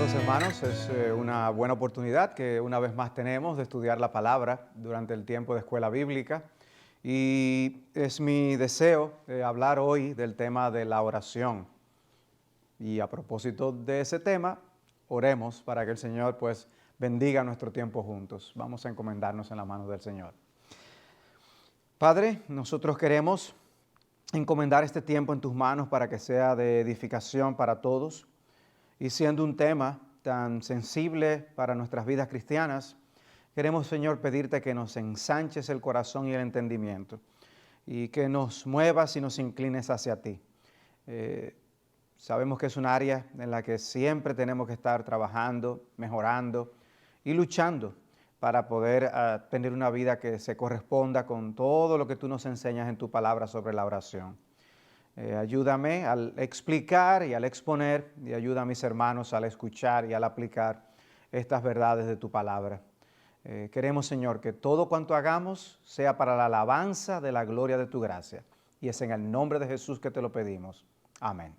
Amados hermanos, es una buena oportunidad que una vez más tenemos de estudiar la palabra durante el tiempo de escuela bíblica y es mi deseo hablar hoy del tema de la oración. Y a propósito de ese tema, oremos para que el Señor pues bendiga nuestro tiempo juntos. Vamos a encomendarnos en la mano del Señor. Padre, nosotros queremos encomendar este tiempo en tus manos para que sea de edificación para todos. Y siendo un tema tan sensible para nuestras vidas cristianas, queremos, Señor, pedirte que nos ensanches el corazón y el entendimiento y que nos muevas y nos inclines hacia ti. Sabemos que es un área en la que siempre tenemos que estar trabajando, mejorando y luchando para poder tener una vida que se corresponda con todo lo que tú nos enseñas en tu palabra sobre la oración. Ayúdame al explicar y al exponer y ayuda a mis hermanos al escuchar y al aplicar estas verdades de tu palabra. Queremos, Señor, que todo cuanto hagamos sea para la alabanza de la gloria de tu gracia. Y es en el nombre de Jesús que te lo pedimos. Amén.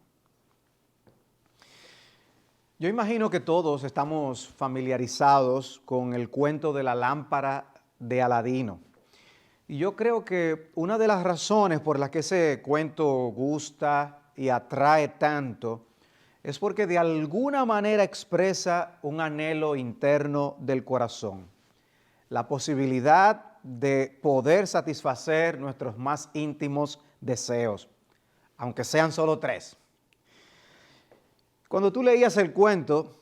Yo imagino que todos estamos familiarizados con el cuento de la lámpara de Aladino. Y yo creo que una de las razones por las que ese cuento gusta y atrae tanto es porque de alguna manera expresa un anhelo interno del corazón. La posibilidad de poder satisfacer nuestros más íntimos deseos, aunque sean solo 3. Cuando tú leías el cuento,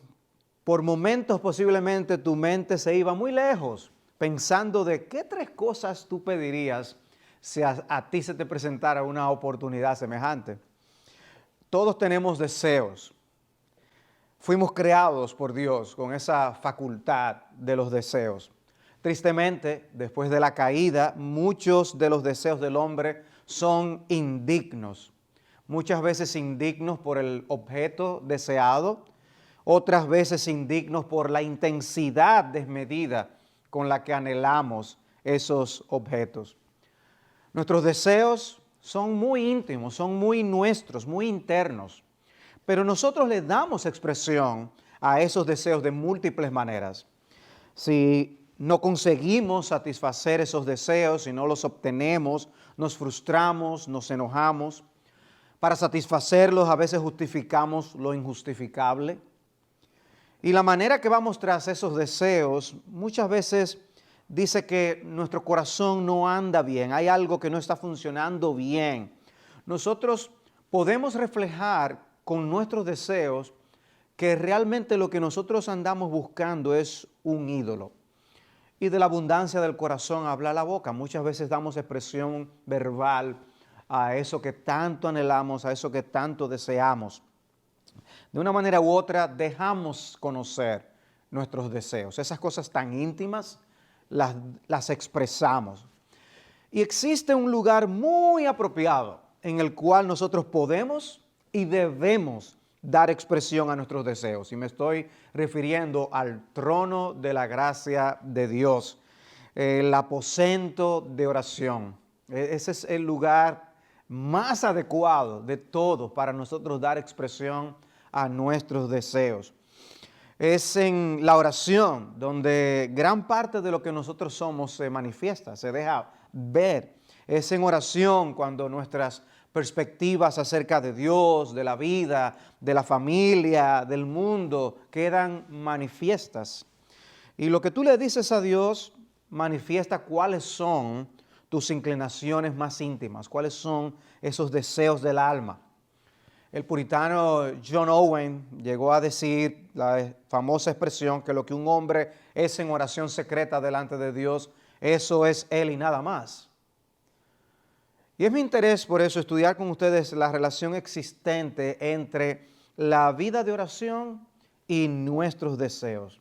por momentos posiblemente tu mente se iba muy lejos, pensando de qué 3 cosas tú pedirías si a ti se te presentara una oportunidad semejante. Todos tenemos deseos. Fuimos creados por Dios con esa facultad de los deseos. Tristemente, después de la caída, muchos de los deseos del hombre son indignos. Muchas veces indignos por el objeto deseado, otras veces indignos por la intensidad desmedida con la que anhelamos esos objetos. Nuestros deseos son muy íntimos, son muy nuestros, muy internos, pero nosotros le damos expresión a esos deseos de múltiples maneras. Si no conseguimos satisfacer esos deseos, si no los obtenemos, nos frustramos, nos enojamos. Para satisfacerlos a veces justificamos lo injustificable. Y la manera que vamos tras esos deseos muchas veces dice que nuestro corazón no anda bien, hay algo que no está funcionando bien. Nosotros podemos reflejar con nuestros deseos que realmente lo que nosotros andamos buscando es un ídolo. Y de la abundancia del corazón habla la boca. Muchas veces damos expresión verbal a eso que tanto anhelamos, a eso que tanto deseamos. De una manera u otra dejamos conocer nuestros deseos. Esas cosas tan íntimas las expresamos. Y existe un lugar muy apropiado en el cual nosotros podemos y debemos dar expresión a nuestros deseos. Y me estoy refiriendo al trono de la gracia de Dios, el aposento de oración. Ese es el lugar más adecuado de todos para nosotros dar expresión a nuestros deseos. Es en la oración donde gran parte de lo que nosotros somos se manifiesta, se deja ver. Es en oración cuando nuestras perspectivas acerca de Dios, de la vida, de la familia, del mundo, quedan manifiestas. Y lo que tú le dices a Dios manifiesta cuáles son tus inclinaciones más íntimas, cuáles son esos deseos del alma. El puritano John Owen llegó a decir la famosa expresión que lo que un hombre es en oración secreta delante de Dios, eso es él y nada más. Y es mi interés por eso estudiar con ustedes la relación existente entre la vida de oración y nuestros deseos.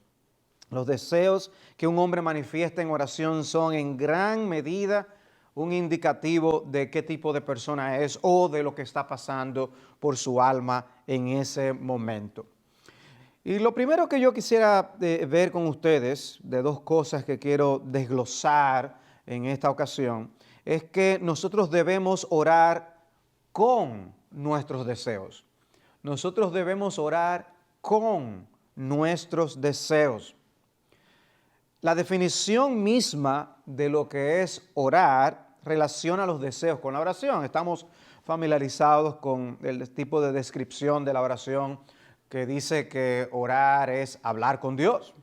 Los deseos que un hombre manifiesta en oración son en gran medida un indicativo de qué tipo de persona es o de lo que está pasando por su alma en ese momento. Y lo primero que yo quisiera ver con ustedes, de 2 cosas que quiero desglosar en esta ocasión, es que nosotros debemos orar con nuestros deseos. Nosotros debemos orar con nuestros deseos. La definición misma de lo que es orar relaciona los deseos con la oración. Estamos familiarizados con el tipo de descripción de la oración que dice que orar es hablar con Dios.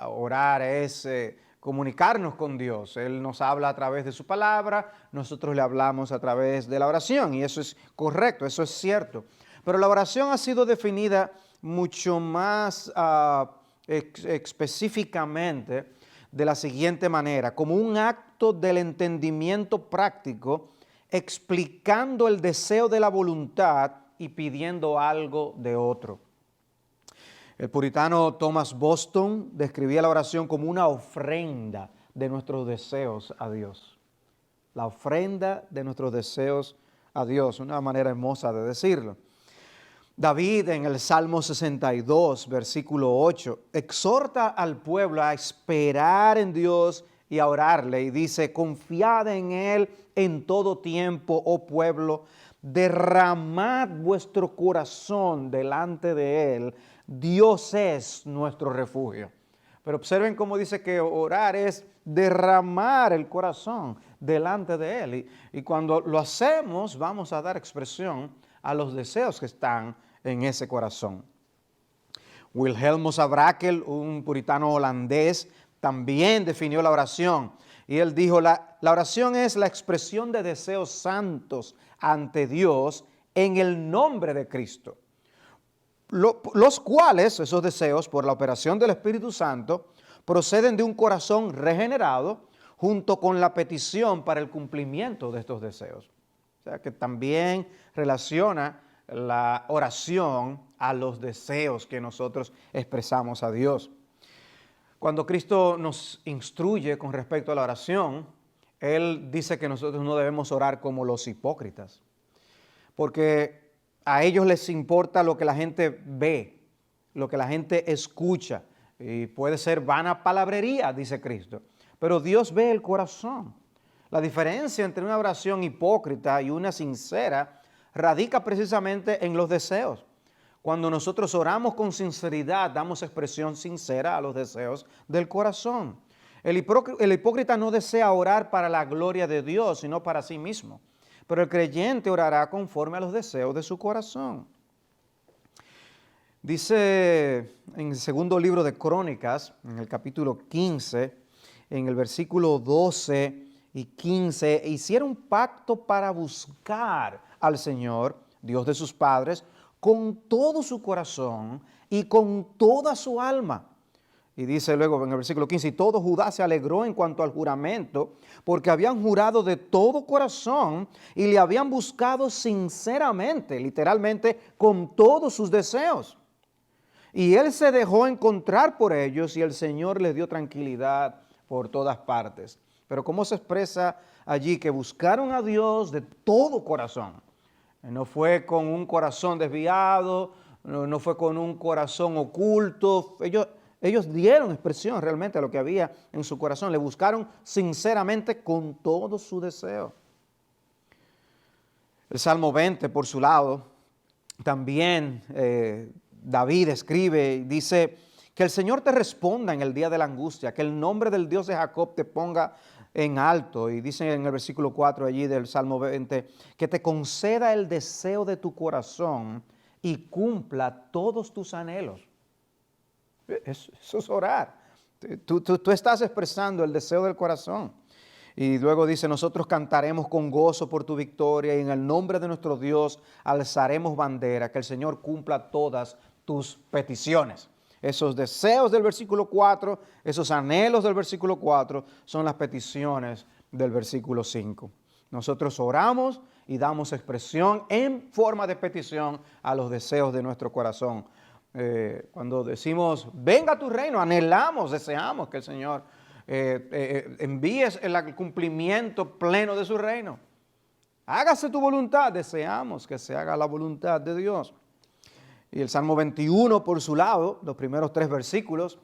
Orar es comunicarnos con Dios. Él nos habla a través de su palabra, nosotros le hablamos a través de la oración, y eso es correcto, eso es cierto. Pero la oración ha sido definida mucho más específicamente de la siguiente manera: como un acto del entendimiento práctico, explicando el deseo de la voluntad y pidiendo algo de otro. El puritano Thomas Boston describía la oración como una ofrenda de nuestros deseos a Dios. La ofrenda de nuestros deseos a Dios, una manera hermosa de decirlo. David, en el Salmo 62, versículo 8, exhorta al pueblo a esperar en Dios y a orarle, y dice: confiad en Él en todo tiempo, oh pueblo, derramad vuestro corazón delante de Él, Dios es nuestro refugio. Pero observen cómo dice que orar es derramar el corazón delante de Él, y cuando lo hacemos vamos a dar expresión a los deseos que están en ese corazón. Wilhelmus à Brakel, un puritano holandés, también definió la oración, y él dijo: la oración es la expresión de deseos santos ante Dios en el nombre de Cristo, los cuales, esos deseos, por la operación del Espíritu Santo, proceden de un corazón regenerado junto con la petición para el cumplimiento de estos deseos. O sea que también relaciona la oración a los deseos que nosotros expresamos a Dios. Cuando Cristo nos instruye con respecto a la oración, Él dice que nosotros no debemos orar como los hipócritas, porque a ellos les importa lo que la gente ve, lo que la gente escucha, y puede ser vana palabrería, dice Cristo, pero Dios ve el corazón. La diferencia entre una oración hipócrita y una sincera radica precisamente en los deseos. Cuando nosotros oramos con sinceridad, damos expresión sincera a los deseos del corazón. El hipócrita no desea orar para la gloria de Dios, sino para sí mismo. Pero el creyente orará conforme a los deseos de su corazón. Dice en el segundo libro de Crónicas, en el capítulo 15, en el versículo 12 y 15, hicieron un pacto para buscar al Señor, Dios de sus padres, con todo su corazón y con toda su alma. Y dice luego en el versículo 15: y todo Judá se alegró en cuanto al juramento, porque habían jurado de todo corazón y le habían buscado sinceramente, literalmente, con todos sus deseos. Y él se dejó encontrar por ellos, y el Señor les dio tranquilidad por todas partes. Pero ¿cómo se expresa allí? Que buscaron a Dios de todo corazón. No fue con un corazón desviado, no fue con un corazón oculto. Ellos dieron expresión realmente a lo que había en su corazón. Le buscaron sinceramente con todo su deseo. El Salmo 20, por su lado, también David escribe y dice: que el Señor te responda en el día de la angustia, que el nombre del Dios de Jacob te ponga en alto. Y dice en el versículo 4 allí del Salmo 20, que te conceda el deseo de tu corazón y cumpla todos tus anhelos. Eso es orar. Tú estás expresando el deseo del corazón. Y luego dice: nosotros cantaremos con gozo por tu victoria y en el nombre de nuestro Dios alzaremos bandera, que el Señor cumpla todas tus peticiones. Esos deseos del versículo 4, esos anhelos del versículo 4 son las peticiones del versículo 5. Nosotros oramos y damos expresión en forma de petición a los deseos de nuestro corazón. Cuando decimos venga tu reino, anhelamos, deseamos que el Señor envíe el cumplimiento pleno de su reino. Hágase tu voluntad, deseamos que se haga la voluntad de Dios. Y el Salmo 21, por su lado, los primeros 3 versículos,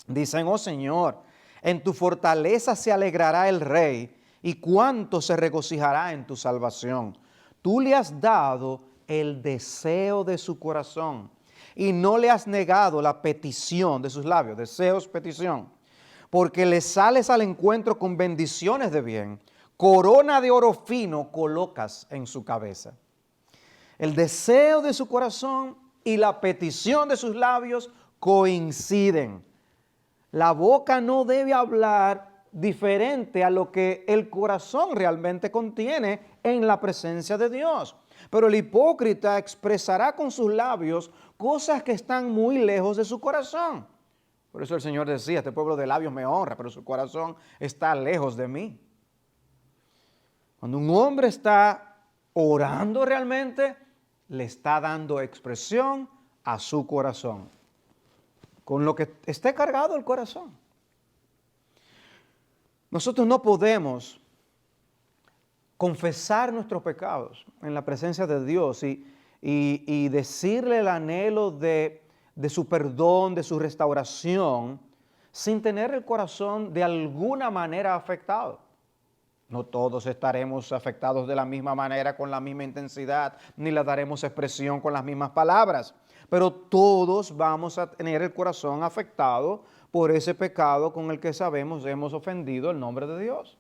dicen: oh Señor, en tu fortaleza se alegrará el rey, y cuánto se regocijará en tu salvación. Tú le has dado el deseo de su corazón, y no le has negado la petición de sus labios, deseos, petición, porque le sales al encuentro con bendiciones de bien, corona de oro fino colocas en su cabeza. El deseo de su corazón y la petición de sus labios coinciden. La boca no debe hablar diferente a lo que el corazón realmente contiene en la presencia de Dios. Pero el hipócrita expresará con sus labios cosas que están muy lejos de su corazón. Por eso el Señor decía, este pueblo de labios me honra, pero su corazón está lejos de mí. Cuando un hombre está orando realmente, le está dando expresión a su corazón, con lo que esté cargado el corazón. Nosotros no podemos confesar nuestros pecados en la presencia de Dios y decirle el anhelo de su perdón, de su restauración, sin tener el corazón de alguna manera afectado. No todos estaremos afectados de la misma manera, con la misma intensidad, ni le daremos expresión con las mismas palabras. Pero todos vamos a tener el corazón afectado por ese pecado con el que sabemos hemos ofendido el nombre de Dios.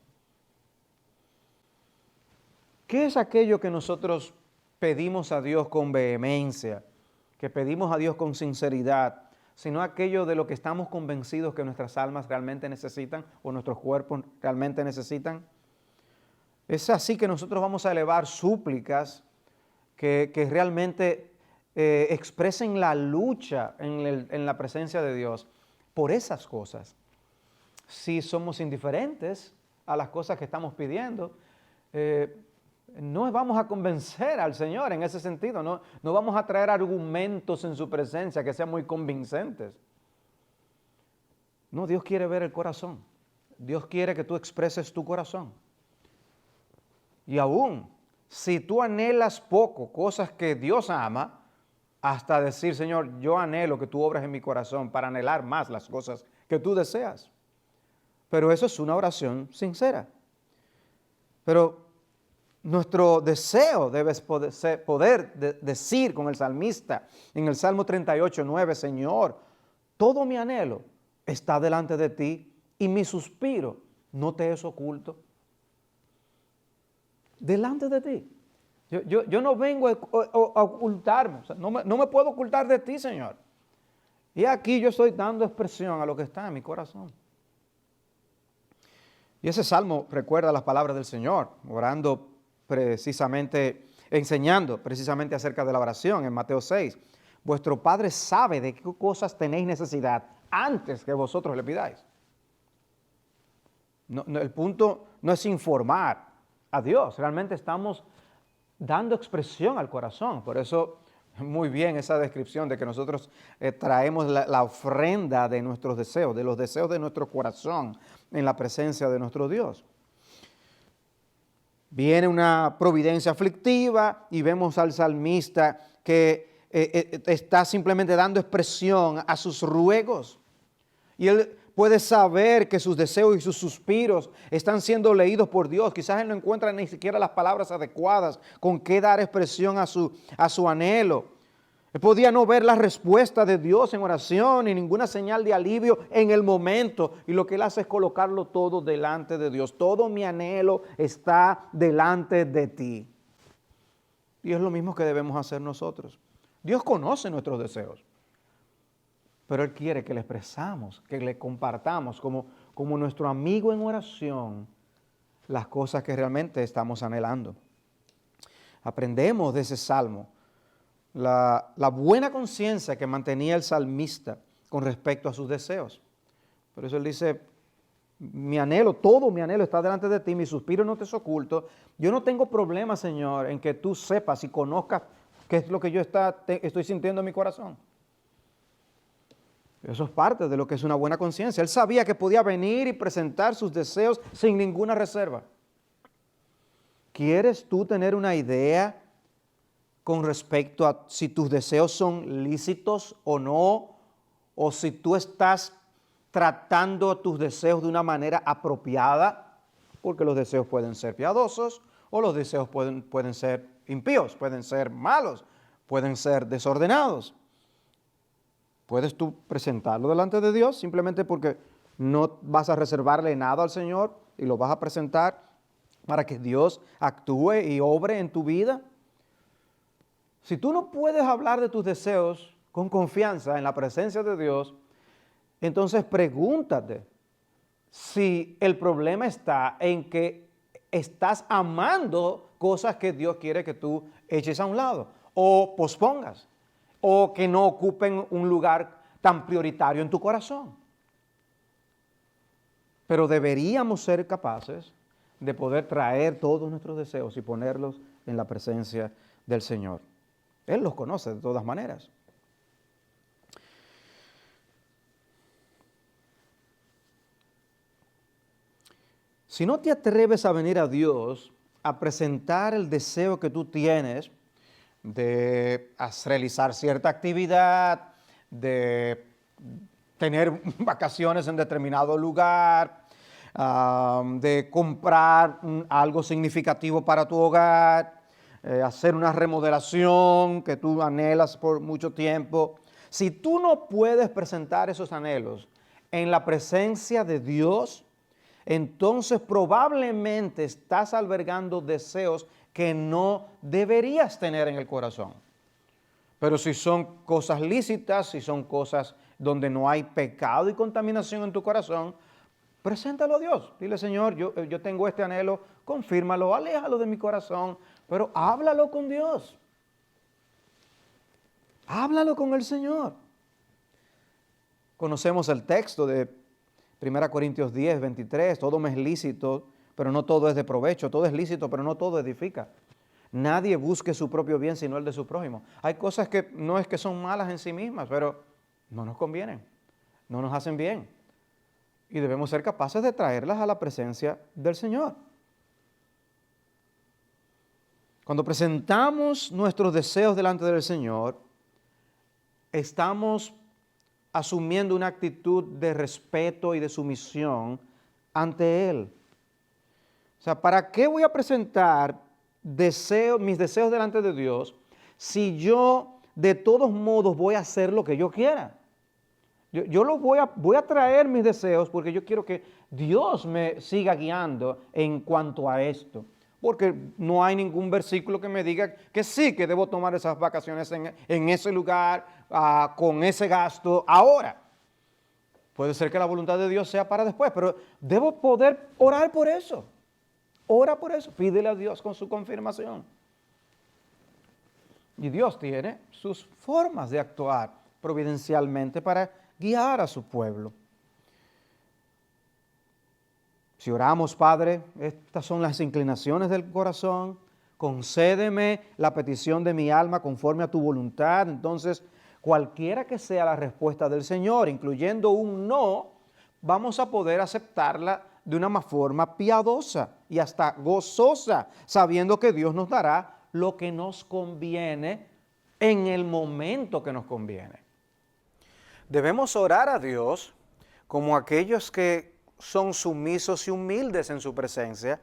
¿Qué es aquello que nosotros pedimos a Dios con vehemencia, que pedimos a Dios con sinceridad, sino aquello de lo que estamos convencidos que nuestras almas realmente necesitan o nuestros cuerpos realmente necesitan? Es así que nosotros vamos a elevar súplicas que realmente expresen la lucha en la presencia de Dios por esas cosas. Si somos indiferentes a las cosas que estamos pidiendo, no vamos a convencer al Señor en ese sentido, no vamos a traer argumentos en su presencia que sean muy convincentes. No, Dios quiere ver el corazón. Dios quiere que tú expreses tu corazón. Y aún, si tú anhelas poco, cosas que Dios ama, hasta decir, Señor, yo anhelo que tú obres en mi corazón para anhelar más las cosas que tú deseas. Pero eso es una oración sincera. Pero nuestro deseo debe poder decir con el salmista en el Salmo 38:9, Señor, todo mi anhelo está delante de ti y mi suspiro no te es oculto. Delante de ti. Yo no vengo a ocultarme, o sea, no me puedo ocultar de ti, Señor. Y aquí yo estoy dando expresión a lo que está en mi corazón. Y ese salmo recuerda las palabras del Señor, orando precisamente, enseñando precisamente acerca de la oración en Mateo 6. Vuestro Padre sabe de qué cosas tenéis necesidad antes que vosotros le pidáis. El punto no es informar a Dios, realmente estamos dando expresión al corazón. Por eso, muy bien esa descripción de que nosotros traemos la ofrenda de nuestros deseos, de los deseos de nuestro corazón en la presencia de nuestro Dios. Viene una providencia aflictiva y vemos al salmista que está simplemente dando expresión a sus ruegos. Y él puede saber que sus deseos y sus suspiros están siendo leídos por Dios. Quizás él no encuentra ni siquiera las palabras adecuadas con qué dar expresión a su anhelo. Él podía no ver la respuesta de Dios en oración ni ninguna señal de alivio en el momento. Y lo que él hace es colocarlo todo delante de Dios. Todo mi anhelo está delante de ti. Y es lo mismo que debemos hacer nosotros. Dios conoce nuestros deseos. Pero Él quiere que le expresamos, que le compartamos como nuestro amigo en oración las cosas que realmente estamos anhelando. Aprendemos de ese salmo la buena conciencia que mantenía el salmista con respecto a sus deseos. Por eso él dice, mi anhelo, todo mi anhelo está delante de ti, mi suspiro no te es oculto. Yo no tengo problema, Señor, en que tú sepas y conozcas qué es lo que yo estoy sintiendo en mi corazón. Eso es parte de lo que es una buena conciencia. Él sabía que podía venir y presentar sus deseos sin ninguna reserva. ¿Quieres tú tener una idea con respecto a si tus deseos son lícitos o no? O si tú estás tratando tus deseos de una manera apropiada, porque los deseos pueden ser piadosos o los deseos pueden ser impíos, pueden ser malos, pueden ser desordenados. puedes tú presentarlo delante de Dios simplemente porque no vas a reservarle nada al Señor y lo vas a presentar para que Dios actúe y obre en tu vida. Si tú no puedes hablar de tus deseos con confianza en la presencia de Dios, entonces pregúntate si el problema está en que estás amando cosas que Dios quiere que tú eches a un lado o pospongas o que no ocupen un lugar tan prioritario en tu corazón. Pero deberíamos ser capaces de poder traer todos nuestros deseos y ponerlos en la presencia del Señor. Él los conoce de todas maneras. Si no te atreves a venir a Dios a presentar el deseo que tú tienes de realizar cierta actividad, de tener vacaciones en determinado lugar, de comprar algo significativo para tu hogar, hacer una remodelación que tú anhelas por mucho tiempo. Si tú no puedes presentar esos anhelos en la presencia de Dios, entonces probablemente estás albergando deseos que no deberías tener en el corazón. Pero si son cosas lícitas, si son cosas donde no hay pecado y contaminación en tu corazón, preséntalo a Dios. Dile, Señor, yo tengo este anhelo, confírmalo, aléjalo de mi corazón, pero háblalo con Dios. Háblalo con el Señor. Conocemos el texto de 1 Corintios 10, 23, todo me es lícito, pero no todo es de provecho, todo es lícito, pero no todo edifica. Nadie busque su propio bien sino el de su prójimo. Hay cosas que no es que son malas en sí mismas, pero no nos convienen, no nos hacen bien. Y debemos ser capaces de traerlas a la presencia del Señor. Cuando presentamos nuestros deseos delante del Señor, estamos asumiendo una actitud de respeto y de sumisión ante Él. O sea, ¿para qué voy a presentar mis deseos delante de Dios si yo de todos modos voy a hacer lo que yo quiera? Yo voy a traer mis deseos porque yo quiero que Dios me siga guiando en cuanto a esto. Porque no hay ningún versículo que me diga que sí, que debo tomar esas vacaciones en ese lugar, con ese gasto, ahora. Puede ser que la voluntad de Dios sea para después, pero debo poder orar por eso. Ora por eso, pídele a Dios con su confirmación. Y Dios tiene sus formas de actuar providencialmente para guiar a su pueblo. Si oramos, Padre, estas son las inclinaciones del corazón, concédeme la petición de mi alma conforme a tu voluntad. Entonces, cualquiera que sea la respuesta del Señor, incluyendo un no, vamos a poder aceptarla de una forma piadosa y hasta gozosa, sabiendo que Dios nos dará lo que nos conviene en el momento que nos conviene. Debemos orar a Dios como aquellos que son sumisos y humildes en su presencia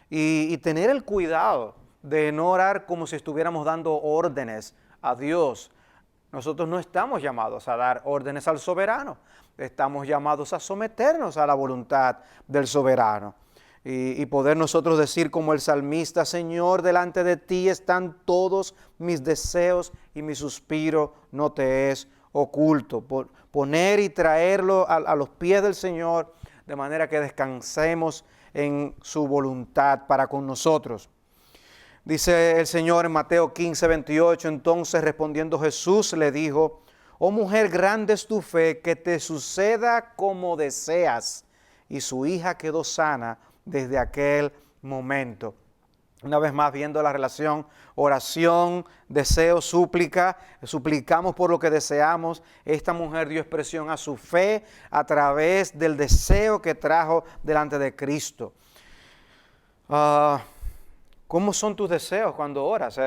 y tener el cuidado de no orar como si estuviéramos dando órdenes a Dios. Nosotros no estamos llamados a dar órdenes al soberano, estamos llamados a someternos a la voluntad del soberano y poder nosotros decir como el salmista: Señor, delante de ti están todos mis deseos y mi suspiro no te es oculto. Poner y traerlo a los pies del Señor de manera que descansemos en su voluntad para con nosotros. Dice el Señor en Mateo 15, 28, entonces respondiendo Jesús le dijo: oh mujer, grande es tu fe, que te suceda como deseas. Y su hija quedó sana desde aquel momento. Una vez más, viendo la relación oración, deseo, súplica, suplicamos por lo que deseamos. Esta mujer dio expresión a su fe a través del deseo que trajo delante de Cristo. ¿Cómo son tus deseos cuando oras?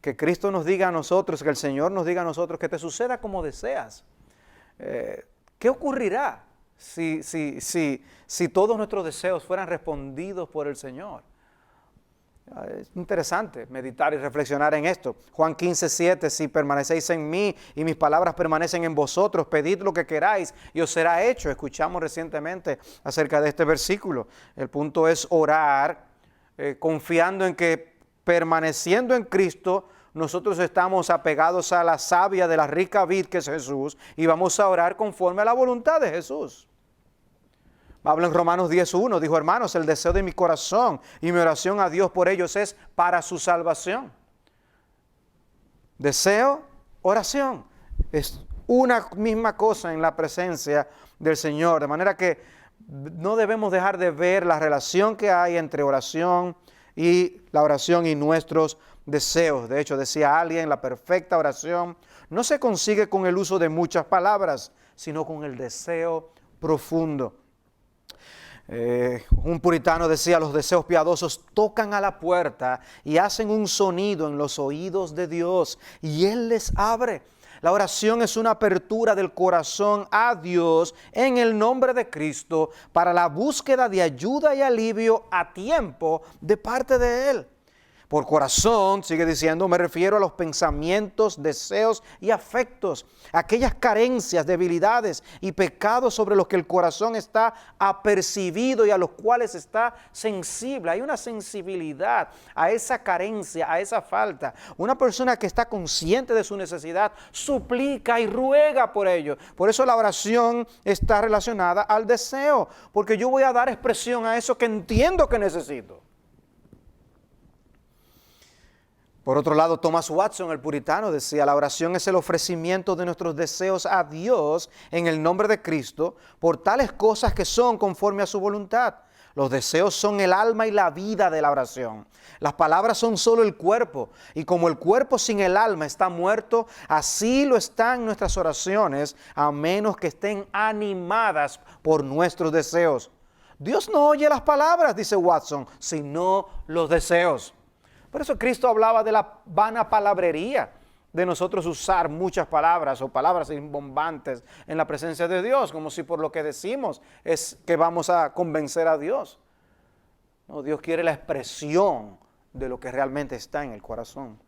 Que Cristo nos diga a nosotros, que el Señor nos diga a nosotros que te suceda como deseas. ¿Qué ocurrirá si todos nuestros deseos fueran respondidos por el Señor? Es interesante meditar y reflexionar en esto. Juan 15:7, si permanecéis en mí y mis palabras permanecen en vosotros, pedid lo que queráis y os será hecho. Escuchamos recientemente acerca de este versículo. El punto es orar confiando en que permaneciendo en Cristo, nosotros estamos apegados a la savia de la rica vid que es Jesús y vamos a orar conforme a la voluntad de Jesús. Habla en Romanos 10:1, dijo: hermanos, el deseo de mi corazón y mi oración a Dios por ellos es para su salvación. Deseo, oración. Es una misma cosa en la presencia del Señor. De manera que no debemos dejar de ver la relación que hay entre oración y nuestros deseos. De hecho, decía alguien, la perfecta oración no se consigue con el uso de muchas palabras, sino con el deseo profundo. Un puritano decía: los deseos piadosos tocan a la puerta y hacen un sonido en los oídos de Dios y Él les abre. La oración es una apertura del corazón a Dios en el nombre de Cristo para la búsqueda de ayuda y alivio a tiempo de parte de Él. Por corazón, sigue diciendo, me refiero a los pensamientos, deseos y afectos, aquellas carencias, debilidades y pecados sobre los que el corazón está apercibido y a los cuales está sensible. Hay una sensibilidad a esa carencia, a esa falta. Una persona que está consciente de su necesidad suplica y ruega por ello. Por eso la oración está relacionada al deseo, porque yo voy a dar expresión a eso que entiendo que necesito. Por otro lado, Thomas Watson, el puritano, decía: la oración es el ofrecimiento de nuestros deseos a Dios en el nombre de Cristo por tales cosas que son conforme a su voluntad. Los deseos son el alma y la vida de la oración. Las palabras son solo el cuerpo, y como el cuerpo sin el alma está muerto, así lo están nuestras oraciones, a menos que estén animadas por nuestros deseos. Dios no oye las palabras, dice Watson, sino los deseos. Por eso Cristo hablaba de la vana palabrería, de nosotros usar muchas palabras o palabras rimbombantes en la presencia de Dios, como si por lo que decimos es que vamos a convencer a Dios. No, Dios quiere la expresión de lo que realmente está en el corazón.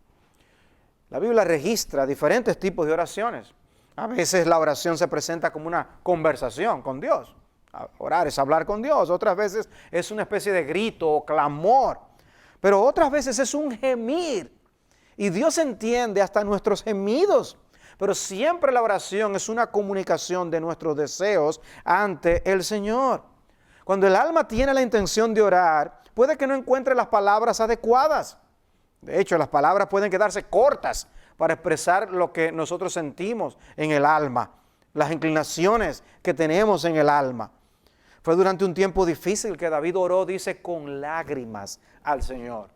La Biblia registra diferentes tipos de oraciones. A veces la oración se presenta como una conversación con Dios. Orar es hablar con Dios. Otras veces es una especie de grito o clamor. Pero otras veces es un gemir. Y Dios entiende hasta nuestros gemidos. Pero siempre la oración es una comunicación de nuestros deseos ante el Señor. Cuando el alma tiene la intención de orar, puede que no encuentre las palabras adecuadas. De hecho, las palabras pueden quedarse cortas para expresar lo que nosotros sentimos en el alma, las inclinaciones que tenemos en el alma. Fue durante un tiempo difícil que David oró, dice, con lágrimas al Señor.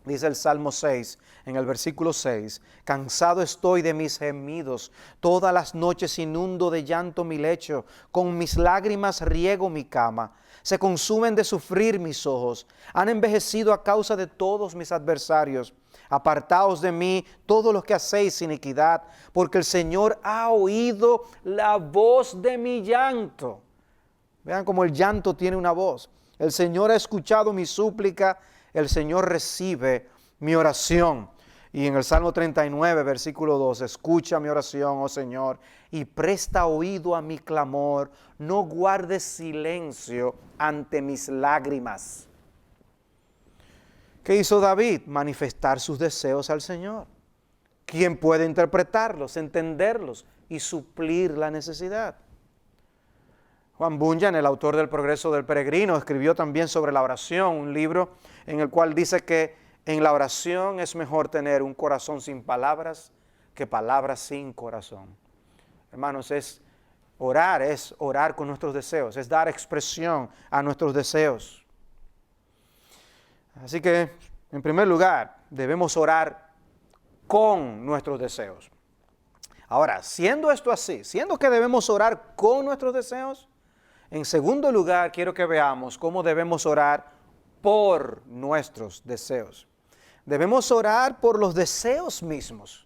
Dice el Salmo 6, en el versículo 6, cansado estoy de mis gemidos, todas las noches inundo de llanto mi lecho, con mis lágrimas riego mi cama, se consumen de sufrir mis ojos, han envejecido a causa de todos mis adversarios. Apartaos de mí todos los que hacéis iniquidad, porque el Señor ha oído la voz de mi llanto. Vean cómo el llanto tiene una voz. El Señor ha escuchado mi súplica, el Señor recibe mi oración. Y en el Salmo 39, versículo 2, escucha mi oración, oh Señor, y presta oído a mi clamor, no guardes silencio ante mis lágrimas. ¿Qué hizo David? Manifestar sus deseos al Señor. ¿Quién puede interpretarlos, entenderlos y suplir la necesidad? Juan Bunyan, el autor del Progreso del Peregrino, escribió también sobre la oración, un libro en el cual dice que en la oración es mejor tener un corazón sin palabras que palabras sin corazón. Hermanos, es orar con nuestros deseos, es dar expresión a nuestros deseos. Así que, en primer lugar, debemos orar con nuestros deseos. Ahora, siendo esto así, siendo que debemos orar con nuestros deseos, en segundo lugar, quiero que veamos cómo debemos orar por nuestros deseos. Debemos orar por los deseos mismos.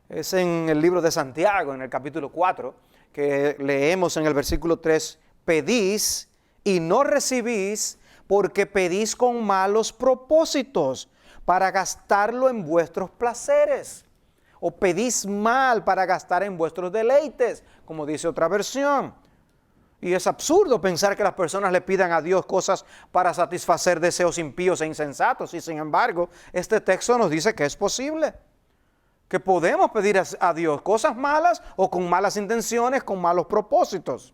Es en el libro de Santiago, en el capítulo 4, que leemos en el versículo 3, pedís y no recibís porque pedís con malos propósitos para gastarlo en vuestros placeres. O pedís mal para gastar en vuestros deleites, como dice otra versión. Y es absurdo pensar que las personas le pidan a Dios cosas para satisfacer deseos impíos e insensatos. Y sin embargo, este texto nos dice que es posible. Que podemos pedir a Dios cosas malas o con malas intenciones, con malos propósitos.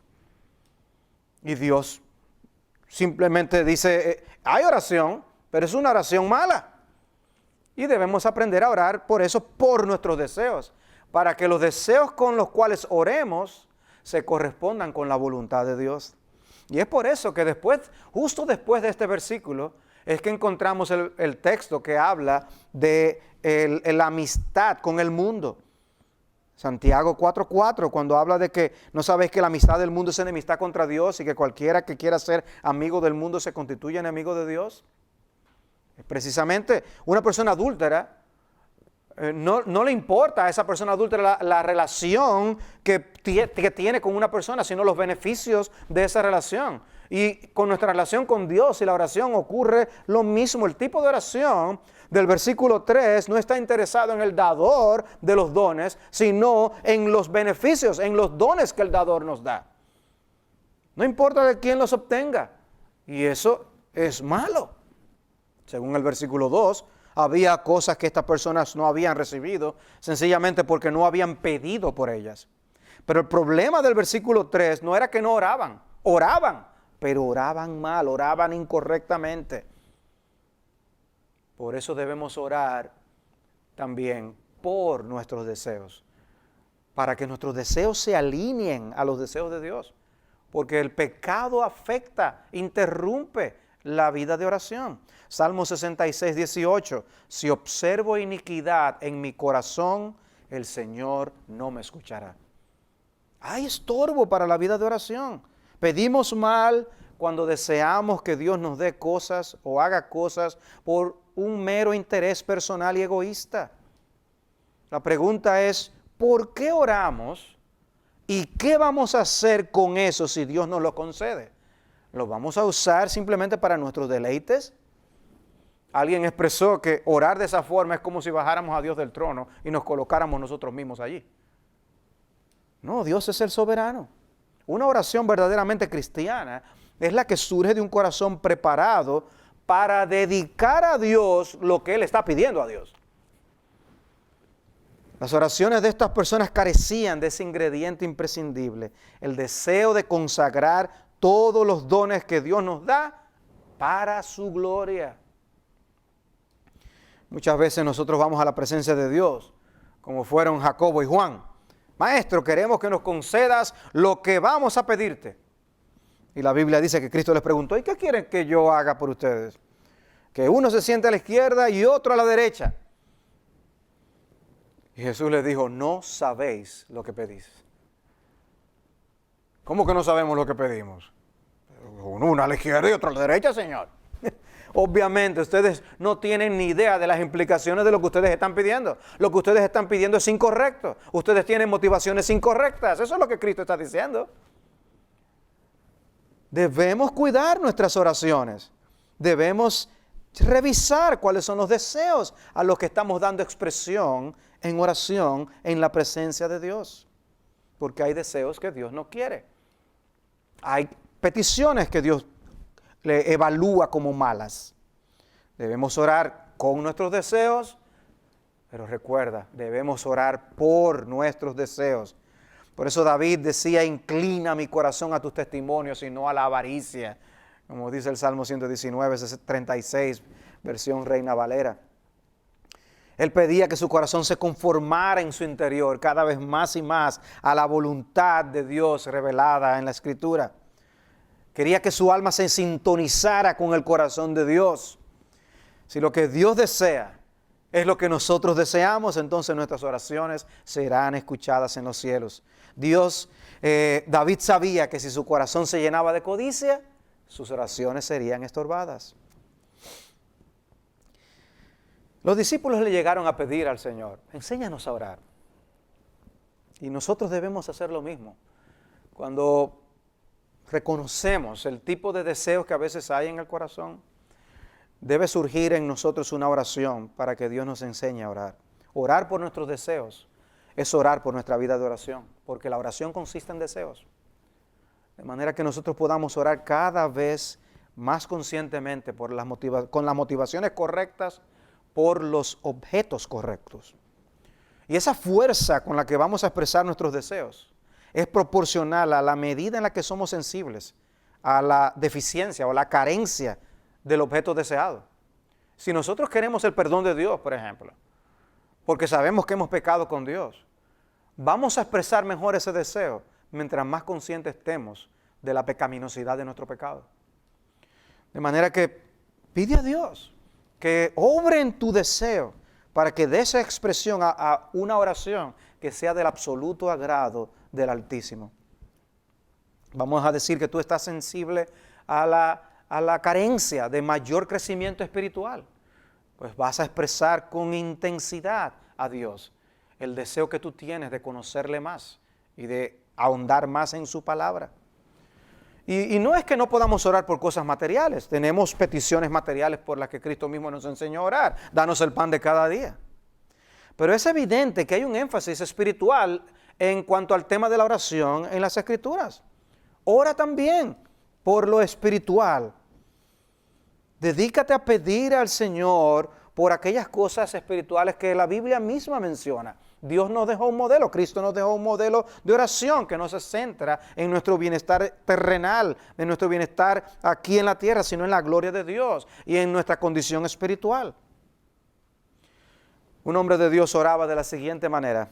Y Dios simplemente dice, hay oración, pero es una oración mala. Y debemos aprender a orar por eso, por nuestros deseos, para que los deseos con los cuales oremos se correspondan con la voluntad de Dios. Y es por eso que justo después de este versículo, es que encontramos el texto que habla de la amistad con el mundo. Santiago 4:4, cuando habla de que no sabéis que la amistad del mundo es enemistad contra Dios y que cualquiera que quiera ser amigo del mundo se constituye enemigo de Dios. Precisamente una persona adúltera, no le importa a esa persona adúltera la relación que tiene con una persona, sino los beneficios de esa relación. Y con nuestra relación con Dios y la oración ocurre lo mismo. El tipo de oración del versículo 3 no está interesado en el dador de los dones, sino en los beneficios, en los dones que el dador nos da. No importa de quién los obtenga. Y eso es malo. Según el versículo 2, había cosas que estas personas no habían recibido, sencillamente porque no habían pedido por ellas. Pero el problema del versículo 3 no era que no oraban, pero oraban mal, oraban incorrectamente. Por eso debemos orar también por nuestros deseos, para que nuestros deseos se alineen a los deseos de Dios, porque el pecado afecta, interrumpe la vida de oración. Salmo 66:18, si observo iniquidad en mi corazón, el Señor no me escuchará. Hay estorbo para la vida de oración. Pedimos mal cuando deseamos que Dios nos dé cosas o haga cosas por un mero interés personal y egoísta. La pregunta es, ¿por qué oramos? ¿Y qué vamos a hacer con eso si Dios nos lo concede? ¿Lo vamos a usar simplemente para nuestros deleites? Alguien expresó que orar de esa forma es como si bajáramos a Dios del trono y nos colocáramos nosotros mismos allí. No, Dios es el soberano. Una oración verdaderamente cristiana es la que surge de un corazón preparado para dedicar a Dios lo que Él está pidiendo a Dios. Las oraciones de estas personas carecían de ese ingrediente imprescindible, el deseo de consagrar todos los dones que Dios nos da para su gloria. Muchas veces nosotros vamos a la presencia de Dios, como fueron Jacobo y Juan. Maestro, queremos que nos concedas lo que vamos a pedirte. Y la Biblia dice que Cristo les preguntó, ¿y qué quieren que yo haga por ustedes? Que uno se siente a la izquierda y otro a la derecha. Y Jesús les dijo, no sabéis lo que pedís. ¿Cómo que no sabemos lo que pedimos? Uno a la izquierda y otro a la derecha, Señor. Obviamente ustedes no tienen ni idea de las implicaciones de lo que ustedes están pidiendo. Lo que ustedes están pidiendo es incorrecto. Ustedes tienen motivaciones incorrectas. Eso es lo que Cristo está diciendo. Debemos cuidar nuestras oraciones. Debemos revisar cuáles son los deseos a los que estamos dando expresión en oración en la presencia de Dios. Porque hay deseos que Dios no quiere. Hay peticiones que Dios le evalúa como malas. Debemos orar con nuestros deseos, pero recuerda, debemos orar por nuestros deseos. Por eso David decía, inclina mi corazón a tus testimonios y no a la avaricia, como dice el Salmo 119, 36, versión Reina Valera. Él pedía que su corazón se conformara en su interior cada vez más y más a la voluntad de Dios revelada en la Escritura. Quería que su alma se sintonizara con el corazón de Dios. Si lo que Dios desea es lo que nosotros deseamos, entonces nuestras oraciones serán escuchadas en los cielos. David sabía que si su corazón se llenaba de codicia, sus oraciones serían estorbadas. Los discípulos le llegaron a pedir al Señor, enséñanos a orar. Y nosotros debemos hacer lo mismo. Cuando reconocemos el tipo de deseos que a veces hay en el corazón, debe surgir en nosotros una oración para que Dios nos enseñe a orar. Orar por nuestros deseos es orar por nuestra vida de oración, porque la oración consiste en deseos. De manera que nosotros podamos orar cada vez más conscientemente con las motivaciones correctas, por los objetos correctos. Y esa fuerza con la que vamos a expresar nuestros deseos es proporcional a la medida en la que somos sensibles a la deficiencia o la carencia del objeto deseado. Si nosotros queremos el perdón de Dios, por ejemplo, porque sabemos que hemos pecado con Dios, vamos a expresar mejor ese deseo mientras más conscientes estemos de la pecaminosidad de nuestro pecado. De manera que pide a Dios que obre en tu deseo para que dé esa expresión a una oración que sea del absoluto agrado del Altísimo. Vamos a decir que tú estás sensible a la carencia de mayor crecimiento espiritual. Pues vas a expresar con intensidad a Dios el deseo que tú tienes de conocerle más y de ahondar más en su palabra. Y no es que no podamos orar por cosas materiales. Tenemos peticiones materiales por las que Cristo mismo nos enseñó a orar. Danos el pan de cada día. Pero es evidente que hay un énfasis espiritual en cuanto al tema de la oración en las Escrituras. Ora también por lo espiritual. Dedícate a pedir al Señor por aquellas cosas espirituales que la Biblia misma menciona. Dios nos dejó un modelo, Cristo nos dejó un modelo de oración que no se centra en nuestro bienestar terrenal, en nuestro bienestar aquí en la tierra, sino en la gloria de Dios y en nuestra condición espiritual. Un hombre de Dios oraba de la siguiente manera: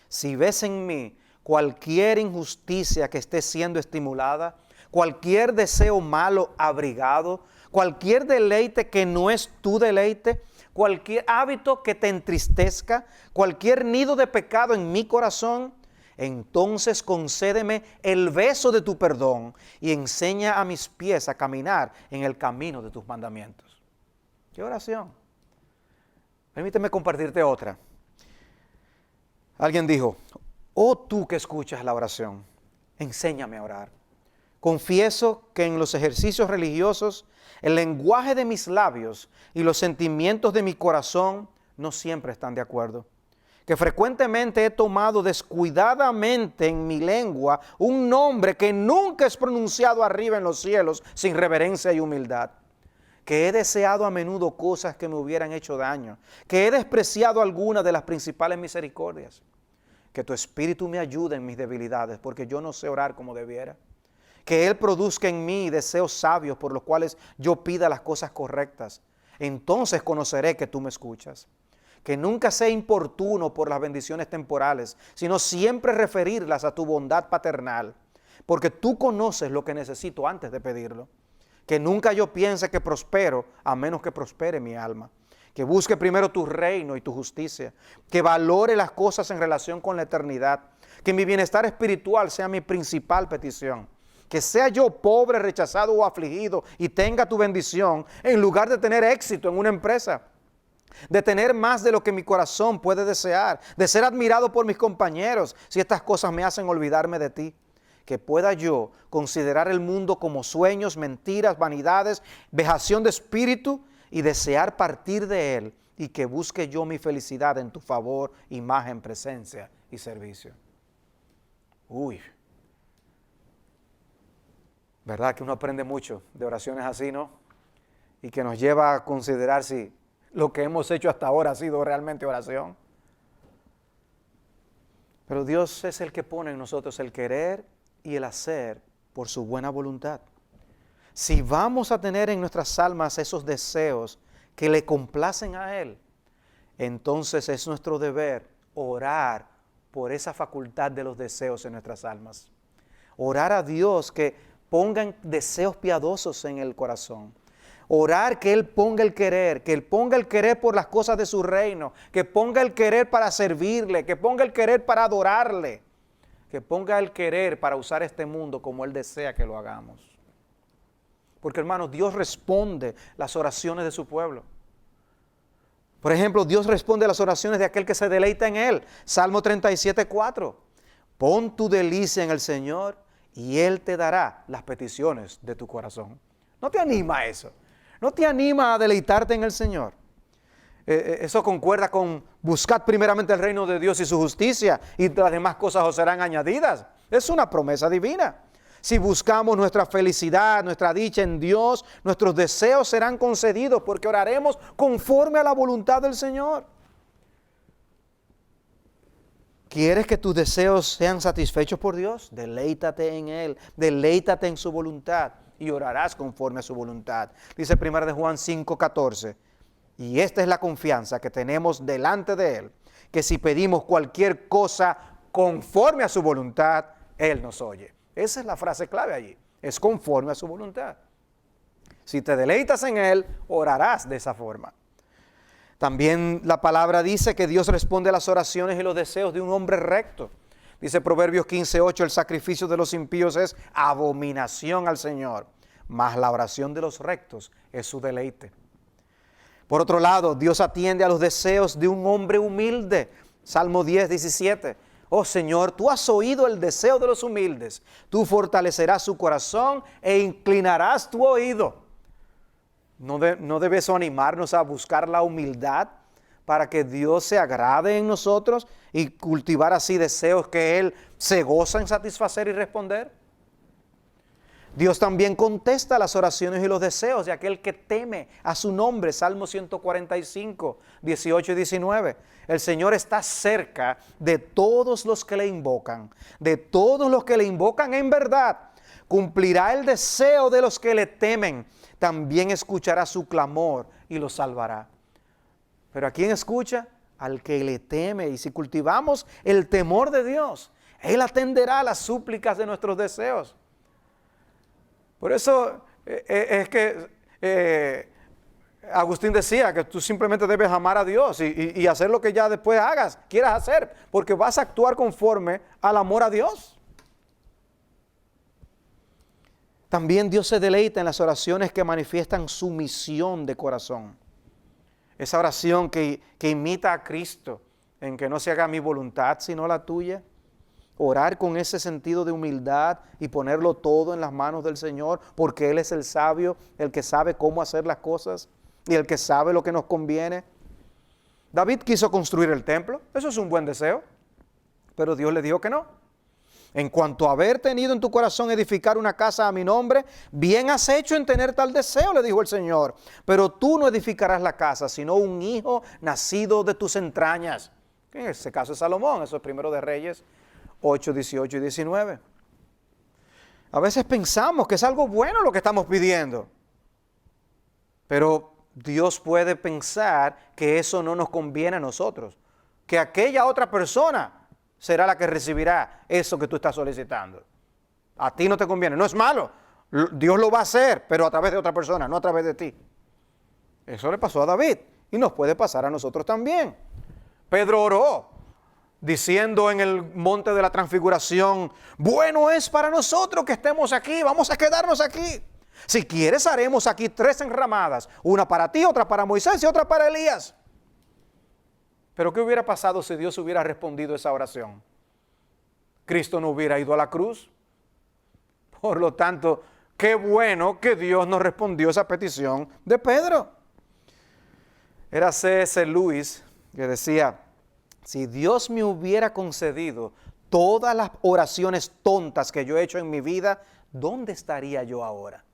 si ves en mí cualquier injusticia que esté siendo estimulada, cualquier deseo malo abrigado, cualquier deleite que no es tu deleite, cualquier hábito que te entristezca, cualquier nido de pecado en mi corazón, entonces concédeme el beso de tu perdón y enseña a mis pies a caminar en el camino de tus mandamientos. ¿Qué oración? Permíteme compartirte otra. Alguien dijo: oh tú que escuchas la oración, enséñame a orar. Confieso que en los ejercicios religiosos, el lenguaje de mis labios y los sentimientos de mi corazón no siempre están de acuerdo. Que frecuentemente he tomado descuidadamente en mi lengua un nombre que nunca es pronunciado arriba en los cielos sin reverencia y humildad. Que he deseado a menudo cosas que me hubieran hecho daño. Que he despreciado algunas de las principales misericordias. Que tu Espíritu me ayude en mis debilidades, porque yo no sé orar como debiera. Que Él produzca en mí deseos sabios por los cuales yo pida las cosas correctas. Entonces conoceré que tú me escuchas. Que nunca sea importuno por las bendiciones temporales, sino siempre referirlas a tu bondad paternal, porque tú conoces lo que necesito antes de pedirlo. Que nunca yo piense que prospero, a menos que prospere mi alma. Que busque primero tu reino y tu justicia. Que valore las cosas en relación con la eternidad. Que mi bienestar espiritual sea mi principal petición. Que sea yo pobre, rechazado o afligido y tenga tu bendición en lugar de tener éxito en una empresa. De tener más de lo que mi corazón puede desear. De ser admirado por mis compañeros si estas cosas me hacen olvidarme de ti. Que pueda yo considerar el mundo como sueños, mentiras, vanidades, vejación de espíritu y desear partir de él. Y que busque yo mi felicidad en tu favor, imagen, presencia y servicio. Uy. ¿Verdad que uno aprende mucho de oraciones así, no? Y que nos lleva a considerar si lo que hemos hecho hasta ahora ha sido realmente oración. Pero Dios es el que pone en nosotros el querer y el hacer por su buena voluntad. Si vamos a tener en nuestras almas esos deseos que le complacen a Él, entonces es nuestro deber orar por esa facultad de los deseos en nuestras almas. Orar a Dios que pongan deseos piadosos en el corazón. Orar que Él ponga el querer, que Él ponga el querer por las cosas de su reino, que ponga el querer para servirle, que ponga el querer para adorarle, que ponga el querer para usar este mundo como Él desea que lo hagamos. Porque hermanos, Dios responde las oraciones de su pueblo. Por ejemplo, Dios responde a las oraciones de aquel que se deleita en Él. Salmo 37:4. Pon tu delicia en el Señor y Él te dará las peticiones de tu corazón. ¿No te anima a eso? ¿No te anima a deleitarte en el Señor? Eso concuerda con buscad primeramente el reino de Dios y su justicia, y las demás cosas os serán añadidas. Es una promesa divina. Si buscamos nuestra felicidad, nuestra dicha en Dios, nuestros deseos serán concedidos porque oraremos conforme a la voluntad del Señor. ¿Quieres que tus deseos sean satisfechos por Dios? Deleítate en Él, deleítate en su voluntad y orarás conforme a su voluntad. Dice 1 de Juan 5:14, y esta es la confianza que tenemos delante de Él, que si pedimos cualquier cosa conforme a su voluntad, Él nos oye. Esa es la frase clave allí, es conforme a su voluntad. Si te deleitas en Él, orarás de esa forma. También la palabra dice que Dios responde a las oraciones y los deseos de un hombre recto. Dice Proverbios 15:8, el sacrificio de los impíos es abominación al Señor, mas la oración de los rectos es su deleite. Por otro lado, Dios atiende a los deseos de un hombre humilde. Salmo 10:17. Oh Señor, tú has oído el deseo de los humildes. Tú fortalecerás su corazón e inclinarás tu oído. ¿No debe eso animarnos a buscar la humildad para que Dios se agrade en nosotros y cultivar así deseos que Él se goza en satisfacer y responder? Dios también contesta las oraciones y los deseos de aquel que teme a su nombre. Salmo 145, 18 y 19. El Señor está cerca de todos los que le invocan, de todos los que le invocan en verdad. Cumplirá el deseo de los que le temen. También escuchará su clamor y los salvará. ¿Pero a quién escucha? Al que le teme. Y si cultivamos el temor de Dios, Él atenderá las súplicas de nuestros deseos. Por eso es que Agustín decía que tú simplemente debes amar a Dios y hacer lo que ya después quieras hacer, porque vas a actuar conforme al amor a Dios. También Dios se deleita en las oraciones que manifiestan sumisión de corazón. Esa oración que imita a Cristo, en que no se haga mi voluntad sino la tuya. Orar con ese sentido de humildad y ponerlo todo en las manos del Señor, porque Él es el sabio, el que sabe cómo hacer las cosas y el que sabe lo que nos conviene. David quiso construir el templo, eso es un buen deseo, pero Dios le dijo que no. En cuanto a haber tenido en tu corazón edificar una casa a mi nombre, bien has hecho en tener tal deseo, le dijo el Señor. Pero tú no edificarás la casa, sino un hijo nacido de tus entrañas. En este caso es Salomón, eso es Primero de Reyes 8, 18 y 19. A veces pensamos que es algo bueno lo que estamos pidiendo, pero Dios puede pensar que eso no nos conviene a nosotros, que aquella otra persona será la que recibirá eso que tú estás solicitando. A ti no te conviene, no es malo, Dios lo va a hacer, pero a través de otra persona, no a través de ti. Eso le pasó a David y nos puede pasar a nosotros también. Pedro oró diciendo en el monte de la transfiguración, bueno es para nosotros que estemos aquí, vamos a quedarnos aquí. Si quieres haremos aquí 3 enramadas, una para ti, otra para Moisés y otra para Elías. Pero ¿qué hubiera pasado si Dios hubiera respondido esa oración? Cristo no hubiera ido a la cruz. Por lo tanto, qué bueno que Dios nos respondió esa petición de Pedro. Era C.S. Lewis que decía, si Dios me hubiera concedido todas las oraciones tontas que yo he hecho en mi vida, ¿dónde estaría yo ahora?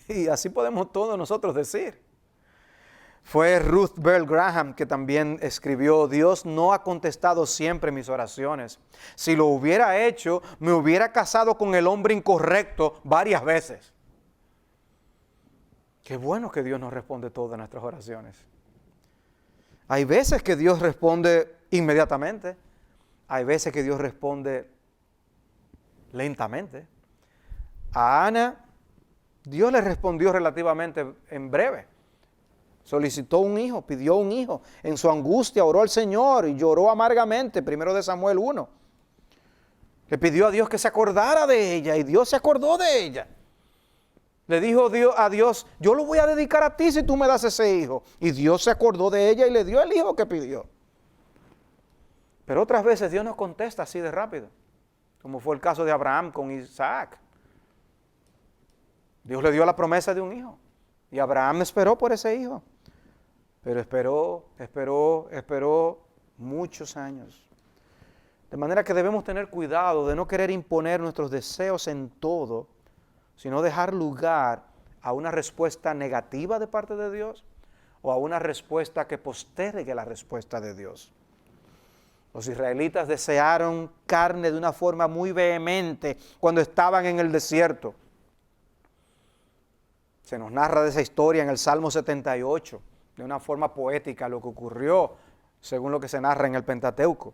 Y así podemos todos nosotros decir. Fue Ruth Bell Graham que también escribió, Dios no ha contestado siempre mis oraciones. Si lo hubiera hecho, me hubiera casado con el hombre incorrecto varias veces. Qué bueno que Dios nos responde todas nuestras oraciones. Hay veces que Dios responde inmediatamente. Hay veces que Dios responde lentamente. A Ana, Dios le respondió relativamente en breve. Solicitó un hijo, pidió un hijo. En su angustia oró al Señor y lloró amargamente, 1 Samuel 1. Le pidió a Dios que se acordara de ella y Dios se acordó de ella. Le dijo a Dios, yo lo voy a dedicar a ti si tú me das ese hijo. Y Dios se acordó de ella y le dio el hijo que pidió. Pero otras veces Dios nos contesta así de rápido. como fue el caso de Abraham con Isaac. Dios le dio la promesa de un hijo y Abraham esperó por ese hijo, pero esperó muchos años. De manera que debemos tener cuidado de no querer imponer nuestros deseos en todo, sino dejar lugar a una respuesta negativa de parte de Dios o a una respuesta que postergue la respuesta de Dios. Los israelitas desearon carne de una forma muy vehemente cuando estaban en el desierto. Se nos narra de esa historia en el Salmo 78, de una forma poética, lo que ocurrió según lo que se narra en el Pentateuco.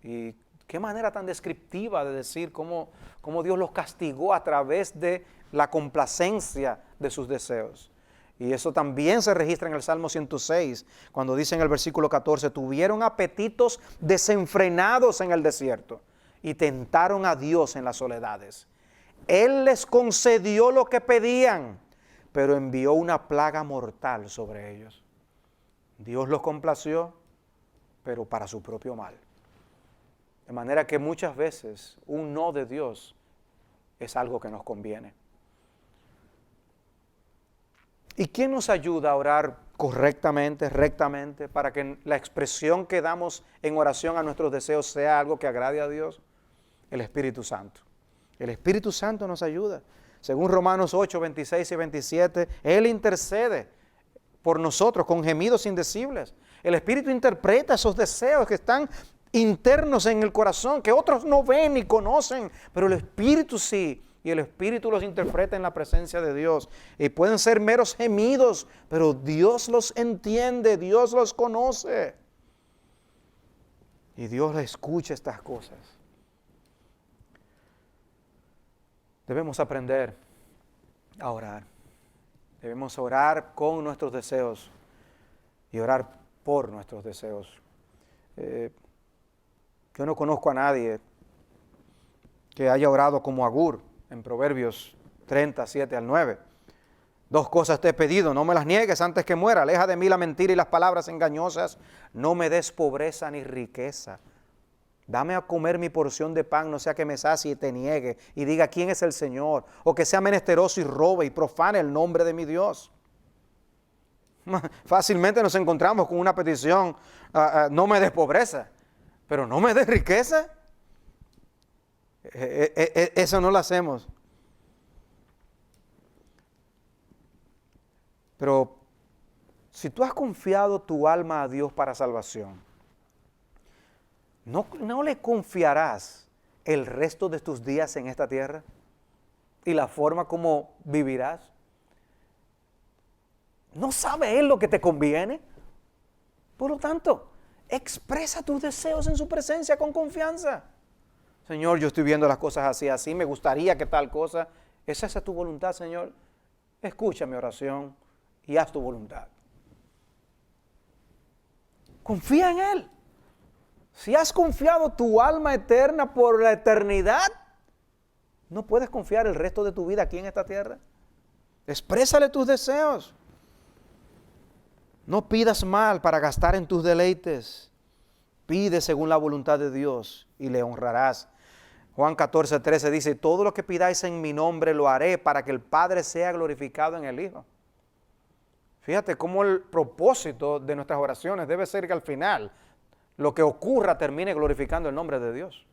Y qué manera tan descriptiva de decir cómo Dios los castigó a través de la complacencia de sus deseos. Y eso también se registra en el Salmo 106, cuando dice en el versículo 14, tuvieron apetitos desenfrenados en el desierto y tentaron a Dios en las soledades. Él les concedió lo que pedían, pero envió una plaga mortal sobre ellos. Dios los complació, pero para su propio mal. De manera que muchas veces un no de Dios es algo que nos conviene. ¿Y quién nos ayuda a orar correctamente, rectamente, para que la expresión que damos en oración a nuestros deseos sea algo que agrade a Dios? El Espíritu Santo. El Espíritu Santo nos ayuda. Según Romanos 8, 26 y 27, Él intercede por nosotros con gemidos indecibles. El Espíritu interpreta esos deseos que están internos en el corazón, que otros no ven ni conocen, pero el Espíritu sí. Y el Espíritu los interpreta en la presencia de Dios. Y pueden ser meros gemidos, pero Dios los entiende, Dios los conoce. Y Dios escucha estas cosas. Debemos aprender a orar. Debemos orar con nuestros deseos y orar por nuestros deseos. Yo no conozco a nadie que haya orado como Agur en Proverbios 37 al 9. 2 cosas te he pedido, no me las niegues antes que muera. Aleja de mí la mentira y las palabras engañosas. No me des pobreza ni riqueza. Dame a comer mi porción de pan, no sea que me sacie y te niegue y diga quién es el Señor, o que sea menesteroso y robe y profane el nombre de mi Dios. Fácilmente nos encontramos con una petición, no me des pobreza, pero no me des riqueza. Eso no lo hacemos. Pero si tú has confiado tu alma a Dios para salvación, ¿no le confiarás el resto de tus días en esta tierra y la forma como vivirás? ¿No sabe Él lo que te conviene? Por lo tanto, expresa tus deseos en su presencia con confianza. Señor, yo estoy viendo las cosas así, me gustaría que tal cosa. ¿Es esa tu voluntad, Señor? Escucha mi oración y haz tu voluntad. Confía en Él. Si has confiado tu alma eterna por la eternidad, ¿no puedes confiar el resto de tu vida aquí en esta tierra? Exprésale tus deseos. No pidas mal para gastar en tus deleites. Pide según la voluntad de Dios y le honrarás. Juan 14, 13 dice, todo lo que pidáis en mi nombre lo haré para que el Padre sea glorificado en el Hijo. Fíjate cómo el propósito de nuestras oraciones debe ser que al final lo que ocurra termine glorificando el nombre de Dios.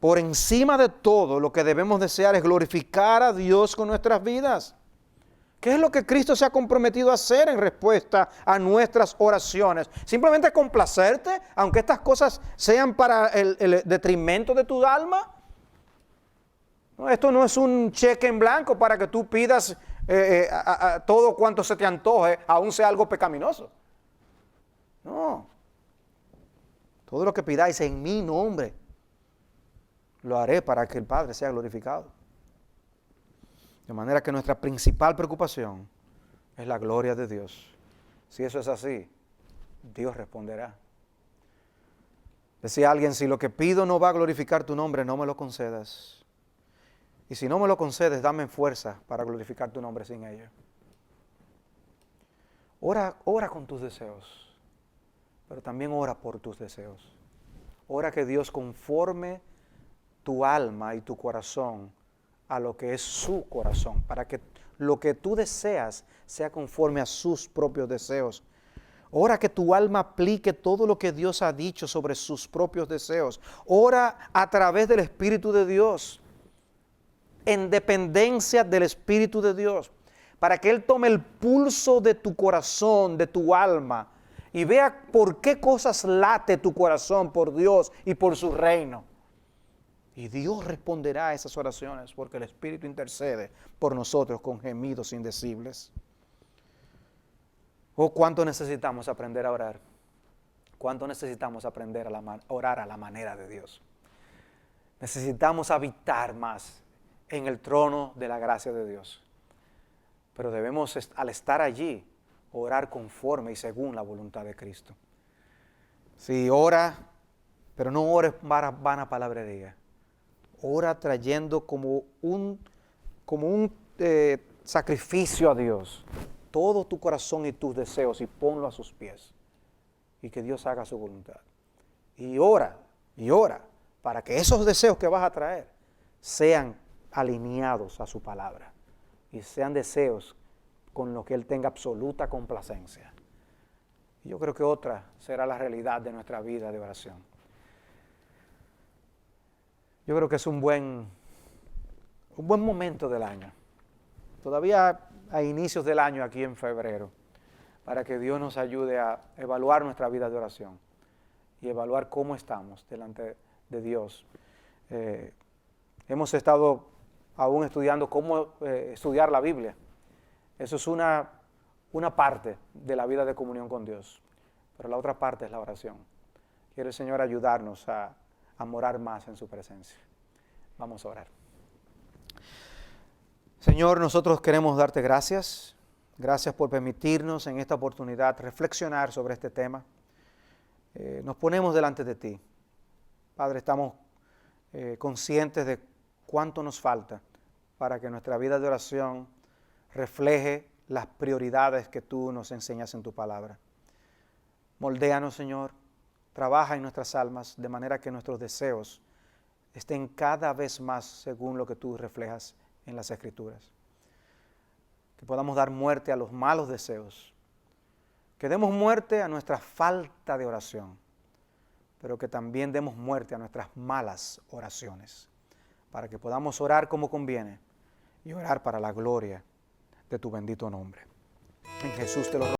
Por encima de todo, lo que debemos desear es glorificar a Dios con nuestras vidas. ¿Qué es lo que Cristo se ha comprometido a hacer en respuesta a nuestras oraciones? ¿Simplemente complacerte, aunque estas cosas sean para el detrimento de tu alma? No, esto no es un cheque en blanco para que tú pidas todo cuanto se te antoje, aun sea algo pecaminoso. No. Todo lo que pidáis en mi nombre, lo haré para que el Padre sea glorificado. De manera que nuestra principal preocupación es la gloria de Dios. Si eso es así, Dios responderá. Decía alguien, si lo que pido no va a glorificar tu nombre, no me lo concedas. Y si no me lo concedes, dame fuerza para glorificar tu nombre sin ello. Ora con tus deseos, pero también ora por tus deseos. Ora que Dios conforme tu alma y tu corazón a lo que es su corazón, para que lo que tú deseas sea conforme a sus propios deseos. Ora que tu alma aplique todo lo que Dios ha dicho sobre sus propios deseos. Ora a través del Espíritu de Dios, en dependencia del Espíritu de Dios, para que Él tome el pulso de tu corazón, de tu alma, y vea por qué cosas late tu corazón por Dios y por su reino. Y Dios responderá a esas oraciones porque el Espíritu intercede por nosotros con gemidos indecibles. Oh, cuánto necesitamos aprender a orar. Cuánto necesitamos aprender a orar a la manera de Dios. Necesitamos habitar más en el trono de la gracia de Dios. Pero debemos, al estar allí, orar conforme y según la voluntad de Cristo. Sí, ora, pero no ores vana palabrería. Ora trayendo como un sacrificio a Dios todo tu corazón y tus deseos y ponlo a sus pies. Y que Dios haga su voluntad. Y ora para que esos deseos que vas a traer sean alineados a su palabra y sean deseos con los que Él tenga absoluta complacencia. Y yo creo que otra será la realidad de nuestra vida de oración. Yo creo que es un buen momento del año. Todavía a inicios del año aquí en febrero, para que Dios nos ayude a evaluar nuestra vida de oración y evaluar cómo estamos delante de Dios. Hemos estado aún estudiando cómo estudiar la Biblia. Eso es una parte de la vida de comunión con Dios, pero la otra parte es la oración. Quiere el Señor ayudarnos a morar más en su presencia. Vamos a orar. Señor, nosotros queremos darte gracias. Gracias por permitirnos en esta oportunidad reflexionar sobre este tema. Nos ponemos delante de ti. Padre, estamos conscientes de cuánto nos falta para que nuestra vida de oración refleje las prioridades que tú nos enseñas en tu palabra. Moldéanos, Señor. Trabaja en nuestras almas de manera que nuestros deseos estén cada vez más según lo que tú reflejas en las Escrituras. Que podamos dar muerte a los malos deseos. Que demos muerte a nuestra falta de oración, pero que también demos muerte a nuestras malas oraciones, para que podamos orar como conviene y orar para la gloria de tu bendito nombre. En Jesús te lo